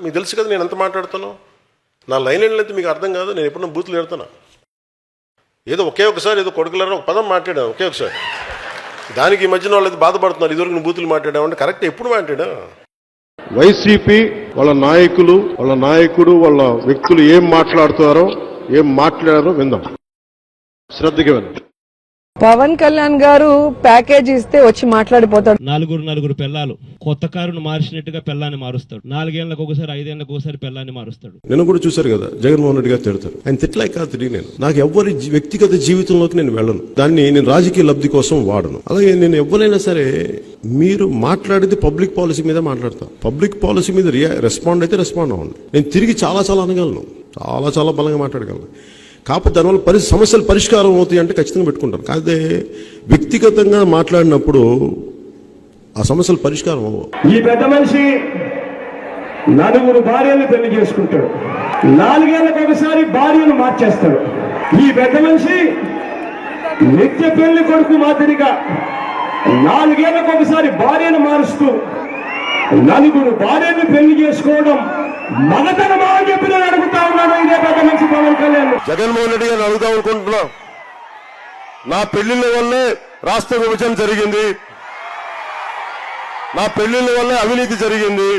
మీకు తెలుసు కదా నేను ఎంత మాట్లాడుతాను. నా లైన్ ఏంటంటే మీకు అర్థం కాదు. నేను ఎప్పుడన్నా బూతులు పెడతాను. ఏదో ఒకే ఒకసారి ఏదో కొడుకులారా ఒక పదం మాట్లాడాను ఒకే ఒకసారి. దానికి ఈ మధ్యన వాళ్ళు బాధపడుతున్నారు. ఇదివరకు నువ్వు బూతులు మాట్లాడామంటే కరెక్ట్ ఎప్పుడు మాట్లాడా. వైసీపీ వాళ్ళ నాయకులు, వాళ్ళ నాయకుడు, వాళ్ళ వ్యక్తులు ఏం మాట్లాడుతారో ఏం మాట్లాడారో విందాం. శ్రద్ధగా విందాం. పవన్ కళ్యాణ్ గారు ప్యాకేజ్ ఇస్తే వచ్చి మాట్లాడిపోతాడు. నలుగురు పిల్లలు కొత్త కారును మార్చినట్టుగా పిల్లాన్ని మారుస్తాడు. 4 ఏళ్లకు ఒకసారి 5 ఏళ్లకు ఒకసారి పిల్లాన్ని మారుస్తాడు. నేను కూడా చూశారు కదా జగన్మోహన్ రెడ్డి గారు తిడతారు. ఆయన తిట్టలేక కాదు తిరిగి నేను నాకు ఎవరి వ్యక్తిగత జీవితంలోకి నేను వెళ్ళను. దాన్ని నేను రాజకీయ లబ్ధి కోసం వాడను. అలాగే నేను ఎవరైనా సరే మీరు మాట్లాడేది పబ్లిక్ పాలసీ మీద మాట్లాడతాను. పబ్లిక్ పాలసీ మీద రెస్పాండ్ అయితే రెస్పాండ్ అవ్వండి. నేను తిరిగి చాలా అనగలను, చాలా బలంగా మాట్లాడగలను. కాకపోతే దానివల్ల సమస్యలు పరిష్కారం అవుతాయి అంటే ఖచ్చితంగా పెట్టుకుంటాను. కాదే వ్యక్తిగతంగా మాట్లాడినప్పుడు ఆ సమస్యలు పరిష్కారం అవ్వవు. ఈ పెద్ద మనిషి 4 భార్యలు పెళ్లి చేసుకుంటాడు. 4 ఏళ్లకు ఒకసారి భార్యను మార్చేస్తాడు. ఈ పెద్ద మనిషి నిత్య పెళ్లి కొడుకు మాదిరిగా 4 ఏళ్లకు ఒకసారి భార్యను మారుస్తూ 4 భార్యను పెళ్లి చేసుకోవడం మగతనమా అని చెప్పి నేను అడుగుతా ఉన్నాను. ఇదే పెద్ద మనిషి పవన్ కళ్యాణ్. జగన్మోహన్ రెడ్డి గారిని అడుగుదాం అనుకుంటున్నా. నా పెళ్లిళ్ళ వల్లే రాష్ట్ర విభజన జరిగింది, నా పెళ్లిళ్ళ వల్లే అవినీతి జరిగింది,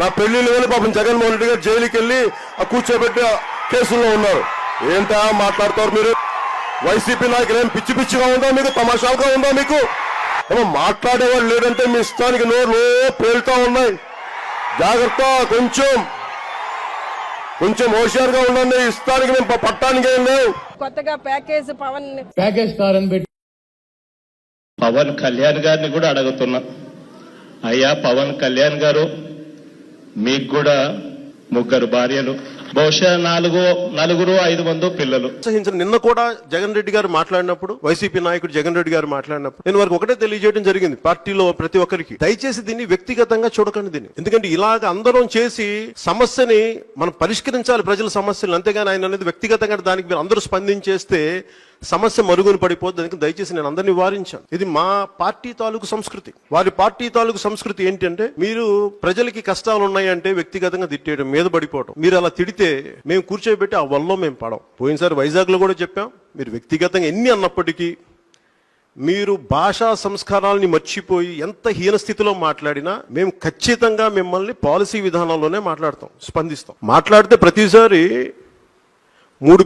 నా పెళ్లిళ్ళ వల్ల పాపం జగన్మోహన్ రెడ్డి గారు జైలుకి వెళ్ళి ఆ కూర్చోబెట్టి కేసుల్లో ఉన్నారు. ఏంటా మాట్లాడతారు మీరు? వైసీపీ నాయకులు ఏం పిచ్చిగా ఉందా మీకు? తమాషాగా ఉందా మీకు? ఏమో మాట్లాడేవాళ్ళు లేదంటే మీ ఇష్టానికి నోరు పేలుతా ఉన్నాయి. జాగ్రత్త, కొంచెం హోషియారుగా ఉండండి. ఇష్టానికి మేము పట్టానికి ఏం లేవు. కొత్తగా ప్యాకేజ్ కారని పెట్టి పవన్ కళ్యాణ్ గారిని కూడా అడుగుతున్నా. అయ్యా పవన్ కళ్యాణ్ గారు, మీకు కూడా 3 భార్యలు, బహుశా 4-5 పిల్లలు. నిన్న కూడా జగన్ రెడ్డి గారు మాట్లాడినప్పుడు, వైసీపీ నాయకుడు జగన్ రెడ్డి గారు మాట్లాడినప్పుడు నేను వారికి ఒకటే తెలియజేయడం జరిగింది. పార్టీలో ప్రతి ఒక్కరికి దయచేసి దీన్ని వ్యక్తిగతంగా చూడకండి దీన్ని. ఎందుకంటే ఇలాగ అందరం చేసి సమస్యని మనం పరిష్కరించాలి, ప్రజల సమస్యలు. అంతేగాని ఆయన అనేది వ్యక్తిగతంగా దానికి మీరు అందరూ స్పందించేస్తే సమస్య మరుగున పడిపోద్ది. దానికి దయచేసి నేను అందరినీ వారించాను. ఇది మా పార్టీ తాలూకు సంస్కృతి. వారి పార్టీ తాలూకు సంస్కృతి ఏంటంటే మీరు ప్రజలకి కష్టాలు ఉన్నాయంటే వ్యక్తిగతంగా తిట్టేయడం, మీద పడిపోవడం. మీరు అలా తిడితే మేము కూర్చోబెట్టి ఆ వల్ల మేము పడం. పోయినసారి వైజాగ్ లో కూడా చెప్పాం. మీరు వ్యక్తిగతంగా ఎన్ని అన్నప్పటికీ మీరు భాషా సంస్కారాలని మర్చిపోయి ఎంత హీన స్థితిలో మాట్లాడినా మేము ఖచ్చితంగా మిమ్మల్ని పాలసీ విధానంలోనే మాట్లాడతాం, స్పందిస్తాం. మాట్లాడితే ప్రతిసారి 3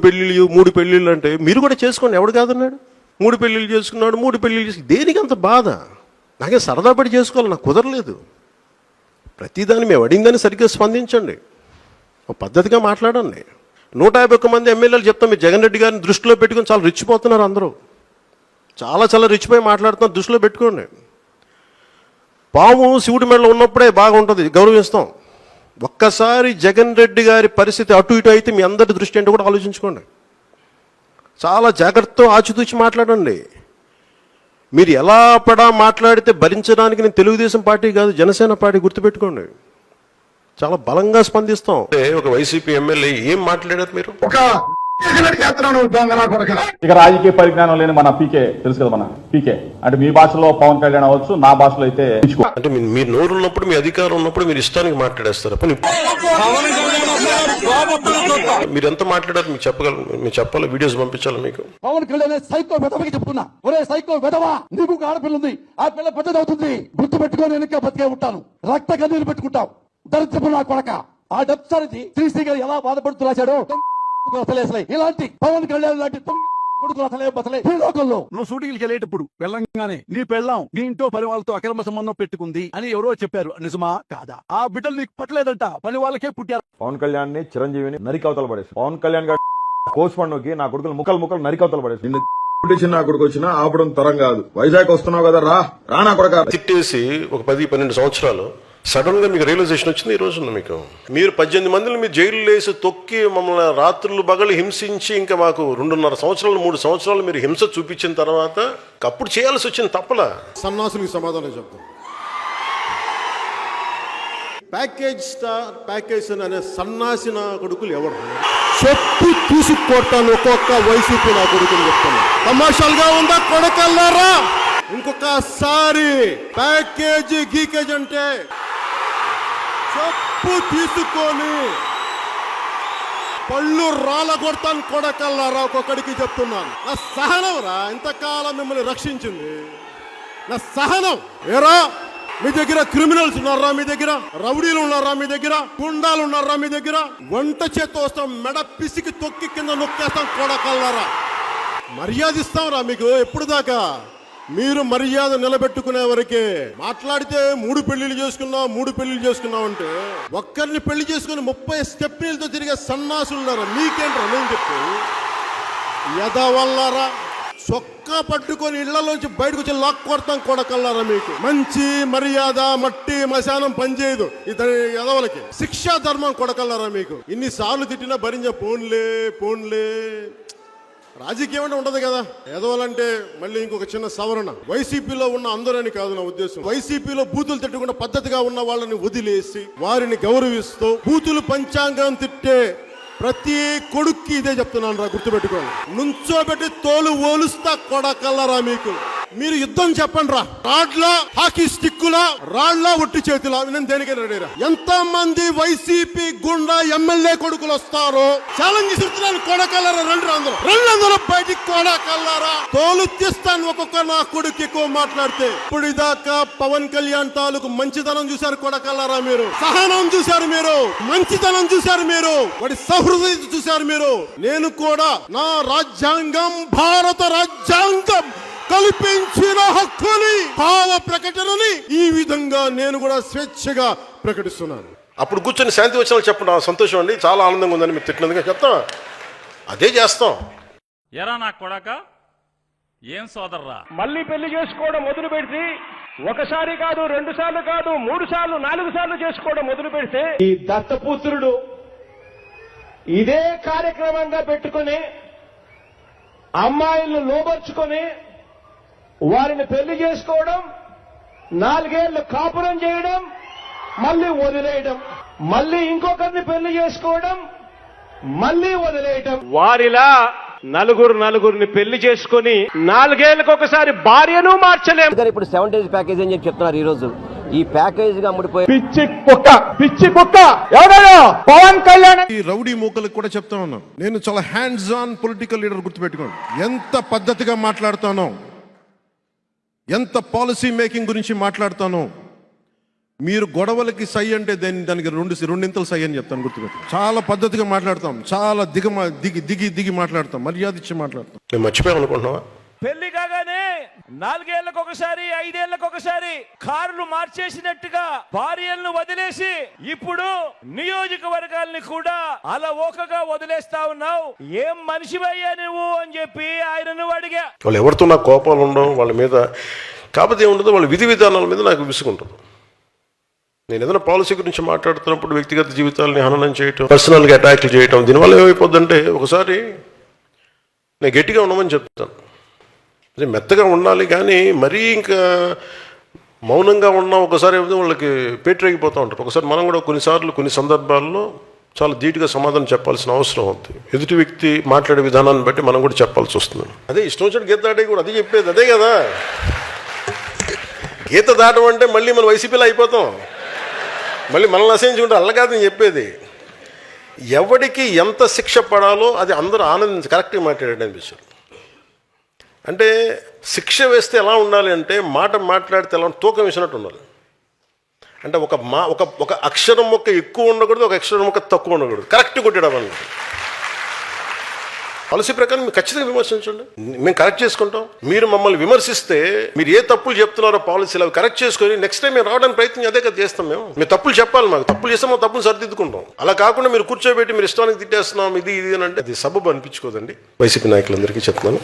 పెళ్లిళ్ళు అంటే మీరు కూడా చేసుకోండి, ఎవడు కాదన్నాడు? 3 పెళ్లిళ్ళు చేసుకున్నాడు, 3 పెళ్లిళ్ళు చేసి దేనికి అంత బాధ? నాకే సరదా పడి చేసుకోవాలి, నాకు కుదరలేదు. ప్రతిదాన్ని మేము అడిగిందని సరిగ్గా స్పందించండి, ఒక పద్ధతిగా మాట్లాడండి. 151 మంది ఎమ్మెల్యేలు చెప్తాం. మీరు జగన్ రెడ్డి గారిని దృష్టిలో పెట్టుకుని చాలా రెచ్చిపోతున్నారు. అందరూ చాలా రెచ్చిపోయి మాట్లాడుతున్నారు. దృష్టిలో పెట్టుకోండి. పాము శివుడి మెడలో ఉన్నప్పుడే బాగుంటుంది, గౌరవిస్తాం. ఒక్కసారి జగన్ రెడ్డి గారి పరిస్థితి అటు ఇటు అయితే మీ అందరి దృష్టి ఏంటో కూడా ఆలోచించుకోండి. చాలా జాగ్రత్తతో ఆచితూచి మాట్లాడండి. మీరు ఎలా మాట్లాడితే భరించడానికి నేను తెలుగుదేశం పార్టీ కాదు, జనసేన పార్టీ, గుర్తుపెట్టుకోండి. చాలా బలంగా స్పందిస్తాం. ఒక వైసీపీ ఎమ్మెల్యే ఏం మాట్లాడారు మీరు? ఇక రాజకీయ పరిజ్ఞానం లేని మన పీకే తెలుసు కదా, మన పీకే అంటే మీ భాషలో పవన్ కళ్యాణ్ అవ్వచ్చు, నా భాషలో అయితే అంటే మీ నోరు ఉన్నప్పుడు, మీ అధికారం ఉన్నప్పుడు మీరు ఇష్టానికి మాట్లాడేస్తారు. మీరు ఎంత మాట్లాడారు మీకు చెప్పగలరు, మీరు చెప్పాలి, వీడియోస్ పంపించాలి మీకు. పవన్ కళ్యాణ్ సైకో వెధవకి చెప్తున్నా, ఒరే సైకో వెధవా, నీకు ఒక ఆడపిల్ల ఉంది, ఆ పిల్ల పెద్దది అవుతుంది, గుర్తు పెట్టుకొని వెనక బతికే ఉంటాను, రక్త కన్నీరు పెట్టుకుంటావు, దరిద్రపు నా కొడక. ఆ డబ్సారి శ్రీశ్రీ గారు ఎలా బాధపడుతూ రాశాడో ఇలాంటి పవన్ కళ్యాణ్ లాంటి నువ్వు షూటింగ్కి వెళ్ళేటప్పుడు వెళ్ళంగానే నీ పెళ్ళాం నీ ఇంట్లో పని వాళ్ళతో అక్రమ సంబంధం పెట్టుకుంది అని ఎవరో చెప్పారు, నిజమా కాదా? ఆ బిడ్డలు నీకు పట్టలేదంట, పని వాళ్ళకే పుట్టారు. పవన్ కళ్యాణ్ ని, చిరంజీవిని నరికవతలు పడేసి, పవన్ కళ్యాణ్ గారు కోచ్ పండుకి నా కొడుకులు ముక్కలు నరికవతలు పడేసి, నా కొడుకు వచ్చినా ఆపడం తరం కాదు. వైజాగ్ వస్తున్నావు కదా, రా నా కొడుకు. తిట్టేసి ఒక 10-12 సంవత్సరాలు సడన్ గా మీకు రియలైజేషన్ వచ్చింది. ఈ రోజున మీరు 18 మందిని మీ జైలు వేసి తొక్కి మమ్మల్ని రాత్రులు పగలు హింసించి ఇంకా మాకు 2.5 సంవత్సరాలు 3 సంవత్సరాలు మీరు హింస చూపించిన తర్వాత అప్పుడు చేయాల్సి వచ్చింది తప్పలా. సన్నాసులకు సమాధానం చెప్తాం. ప్యాకేజ్ అనే సన్నాసి నా కొడుకులు ఎవరు? చెప్పు తీసుకొట్టాను ఒక్కొక్క వైసీపీ నా కొడుకుని చెప్తాను. తమాషాలుగా ఉందా కొడకల్లారా? ఇంకొకసారి ప్యాకేజీ గీకేజ్ అంటే చెప్పు తీసుకొని పళ్ళు రాళ్ళ కొడతాను కొడకల్లారా ఒక్కొక్కడికి చెప్తున్నాను. నా సహనం రా ఇంతకాలం మిమ్మల్ని రక్షించింది, నా సహనం. ఏరా మీ దగ్గర క్రిమినల్స్ ఉన్నారా, మీ దగ్గర రౌడీలు ఉన్నారా, మీ దగ్గర గుండాలు ఉన్నారా, మీ దగ్గర వంట చేత్తో వస్తాం, మెడ పిసికి తొక్కి కింద నొక్కేస్తాం కొడకల్లారా. మర్యాద ఇస్తాం రా మీకు. ఎప్పుడు దాకా మీరు మర్యాద నిలబెట్టుకునే వరకే. మాట్లాడితే 3 పెళ్లిళ్ళు చేసుకున్నాం అంటే ఒక్కరిని పెళ్లి చేసుకుని 30 స్టెప్నీలతో తిరిగే సన్నాసులున్నారా? మీకేంట్రా నేను చెప్పి ఎదవల్లారా. చొక్కా పట్టుకొని ఇళ్లలోంచి బయటకు వచ్చి లాక్ కొడతాం కొడకల్లారా. మీకు మంచి మర్యాద మట్టి మశానం పనిచేయదు ఇతని ఎదవలకి. శిక్షా ధర్మం కొడకల్లారా. మీకు ఇన్నిసార్లు తిట్టినా భరించ పోన్లే. రాజకీయం అంటే ఉండదు కదా. ఎదవాలంటే మళ్ళీ ఇంకొక చిన్న సవరణ. వైసీపీలో ఉన్న అందరని కాదు నా ఉద్దేశం. వైసీపీలో బూతులు తిట్టకుండా పద్ధతిగా ఉన్న వాళ్ళని వదిలేసి వారిని గౌరవిస్తూ బూతులు పంచాంగం తిట్టే ప్రతి కొడుక్కి ఇదే చెప్తున్నాను రా, గుర్తుపెట్టుకోండి. నుంచోబెట్టి తోలు ఓలుస్తా కొడకల్లరా. మీకు మీరు యుద్ధం చెప్పండి రా. రాడ్లా హాకీ స్టిక్కులా రాళ్లా ఒట్టి చేతులా నేను దేనికైనా రెడీరా. ఎంత మంది వైసీపీ గుండా ఎమ్మెల్యే కొడుకులు వస్తారో ఛాలెంజ్ ఇస్తున్నాను కొడకల్లరా. రెండు బయటికి కొడకల్లరా. తోలు తీస్తాను ఒక్కొక్క నా కొడుకు ఎక్కువ మాట్లాడితే. ఇప్పుడు ఇదాకా పవన్ కళ్యాణ్ తాలూకు మంచితనం చూశారు కొడకల్లరా. మీరు సహనం చూశారు, మీరు మంచితనం చూశారు, మీరు వాడి సహృదయత చూశారు మీరు. నేను కూడా నా రాజ్యాంగం భారత రాజ్యాంగం కల్పించిన హక్కుని భావ ప్రకటనని ఈ విధంగా నేను కూడా స్వేచ్ఛగా ప్రకటిస్తున్నాను. అప్పుడు కూర్చొని శాంతి వచ్చిన చెప్పండి, సంతోషం అండి, చాలా ఆనందంగా ఉందని మీరు తిట్టినందుకు చెప్తాం. అదే చేస్తాం. ఎరా నా కొడక ఏం సోదర్రా. మళ్ళీ పెళ్లి చేసుకోవడం మొదలు పెడితే ఒకసారి కాదు, 2 సార్లు కాదు, 3 సార్లు 4 సార్లు చేసుకోవడం మొదలు పెడితే ఈ దత్తపుత్రుడు ఇదే కార్యక్రమంగా పెట్టుకుని అమ్మాయిలను లోబర్చుకొని వారిని పెళ్లి చేసుకోవడం, 4 ఏళ్లు కాపురం చేయడం, మళ్ళీ వదిలేయడం, మళ్ళీ ఇంకొకరిని పెళ్లి చేసుకోవడం, మళ్ళీ వదిలేయడం. వారిలా నలుగురిని పెళ్లి చేసుకుని 4 ఏళ్లకు ఒకసారి భార్యను మార్చలేం. ఇప్పుడు 7 days ప్యాకేజ్ అని చెప్పి చెప్తున్నారు. ఈ రోజు ఈ ప్యాకేజ్ గా అమ్ముడిపోయి పిచ్చి కుక్క ఎవరో పవన్ కళ్యాణ్. ఈ రౌడీ మూకలకు కూడా చెప్తా ఉన్నాను, నేను చాలా హ్యాండ్స్ ఆన్ పొలిటికల్ లీడర్. గుర్తుపెట్టుకోండి, ఎంత పద్ధతిగా మాట్లాడతానో, ఎంత పాలసీ మేకింగ్ గురించి మాట్లాడతానో. మీరు గొడవలకి సై అంటే దానికి రెండింతలు సై అని చెప్తాను. గుర్తుపెట్టు. చాలా పద్ధతిగా మాట్లాడతాం, చాలా దిగి మాట్లాడతాం, మర్యాద ఇచ్చి మాట్లాడతాం. నేను మర్చిపోయాం అనుకుంటున్నావా? పెళ్లి కాగానే 4 ఏళ్లకు ఒకసారి 5 ఏళ్లకు ఒకసారి కార్లు మార్చేసినట్టుగా భార్యలను వదిలేసి ఇప్పుడు నియోజకవర్గాల్ని కూడా అలా ఓకగా వదిలేస్తా ఉన్నావు. ఏం మనిషివయ్యా నువ్వు అని చెప్పి ఆయనను అడిగా. వాళ్ళు ఎవరితో నాకు కోపాలు ఉండవు వాళ్ళ మీద. కాకపోతే ఏముండదు, వాళ్ళ విధి విధానాల మీద నాకు విసుగుంటుంది. నేను ఏదైనా పాలసీ గురించి మాట్లాడుతున్నప్పుడు వ్యక్తిగత జీవితాలని హననం చేయటం, పర్సనల్గా అటాక్లు చేయటం, దీనివల్ల ఏమైపోద్దంటే ఒకసారి నేను గట్టిగా ఉండమని చెప్తాను. అదే మెత్తగా ఉండాలి, కానీ మరీ ఇంకా మౌనంగా ఉన్నా ఒకసారి వాళ్ళకి పేటరేగిపోతూ ఉంటారు. ఒకసారి మనం కూడా కొన్నిసార్లు కొన్ని సందర్భాల్లో చాలా ధీటుగా సమాధానం చెప్పాల్సిన అవసరం ఉంది. ఎదుటి వ్యక్తి మాట్లాడే విధానాన్ని బట్టి మనం కూడా చెప్పాల్సి వస్తుంది. అదే ఇష్టం వచ్చినట్టు గీత దాటే కూడా అదే చెప్పేది అదే కదా. గీత దాటం అంటే మళ్ళీ మనం వైసీపీలో అయిపోతాం, మళ్ళీ మనల్ని అసహించుకుంటే అల్ల కాదని చెప్పేది. ఎవడికి ఎంత శిక్ష పడాలో అది అందరూ ఆనందించి కరెక్ట్గా మాట్లాడాడు అనిపిస్తుంది. అంటే శిక్ష వేస్తే ఎలా ఉండాలి అంటే మాట్లాడితే ఎలా తూకం వేసినట్టు ఉండాలి. అంటే ఒక అక్షరం మొక్క ఎక్కువ ఉండకూడదు, ఒక అక్షరం మొక్క తక్కువ ఉండకూడదు, కరెక్ట్ కొట్టడం వల్ల. పాలసీ ప్రకారం మీరు ఖచ్చితంగా విమర్శించండి, మేము కరెక్ట్ చేసుకుంటాం. మీరు మమ్మల్ని విమర్శిస్తే మీరు ఏ తప్పులు చెప్తున్నారో పాలసీలు అవి కరెక్ట్ చేసుకొని నెక్స్ట్ టైం మేము రావడానికి ప్రయత్నం అదే కదా చేస్తాం. మేము తప్పులు చెప్పాలి, మాకు తప్పులు చేస్తే మా తప్పులు సరిదిద్దుకుంటాం. అలా కాకుండా మీరు కూర్చోబెట్టి మీరు ఇష్టానికి తిట్టేస్తున్నాం ఇది అని అంటే అది సబబు అనిపించుకోదండి. వైసీపీ నాయకులందరికీ చెప్తున్నాను.